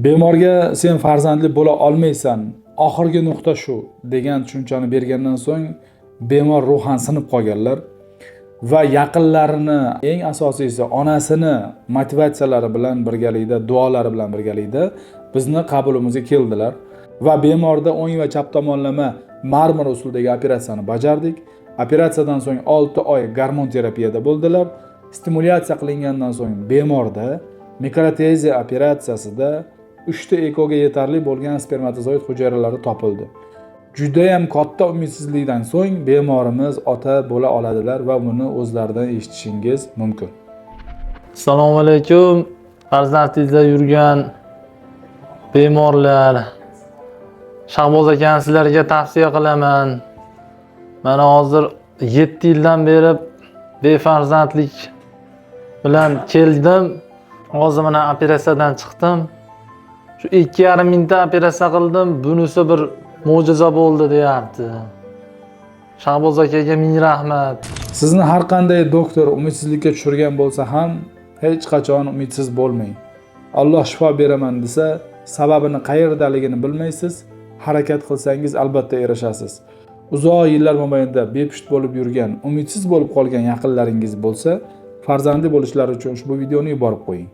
Bemorga sen farzandli bo'la olmaysan, oxirgi nuqta shu degan tushunchani bergandan so'ng bemor ruhan sinib qolganlar va yaqinlarini, eng asosiysi onasini motivatsiyalari bilan birgalikda, duolari bilan birgalikda bizni qabulimizga keldilar va bemorda o'ng va chap tomonlama marmar usulidagi operatsiyani bajardik. Operatsiyadan so'ng 6 oy gormon terapiyada bo'ldilar. Stimulyatsiya qilingandan so'ng bemorda mikroteziya operatsiyasida 3 ta ekoga yetarli bo'lgan spermatozoid hujayralari topildi. Juda ham katta umidsizlikdan so'ng bemorimiz ota bo'la oladilar va buni o'zlaridan eshitishingiz mumkin. Assalomu alaykum. Farzandingizda yurgan bemorlar, Shahboz aka, sizlarga tavsiya qilaman. Mana hozir 7 yildan beri befarzandlik bilan keldim. Hozir mana operatsiyadan chiqdim. Shu 2,5 mingta operatsiya qildim. Bunisi bir mo'jiza bo'ldi deyapti. Shahboz akaga ming rahmat. Sizni har qanday doktor umidsizlikka tushirgan bo'lsa ham hech qachon umidsiz bo'lmang. Alloh shifo beraman desa, sababini qayerdaligini bilmaysiz. Harakat qilsangiz albatta erishasiz. Uzoq yillar mobaynida bepusht bo'lib yurgan, umidsiz bo'lib qolgan yaqinlaringiz bo'lsa, farzandli bo'lishlari uchun ushbu videoni yuborib qo'ying.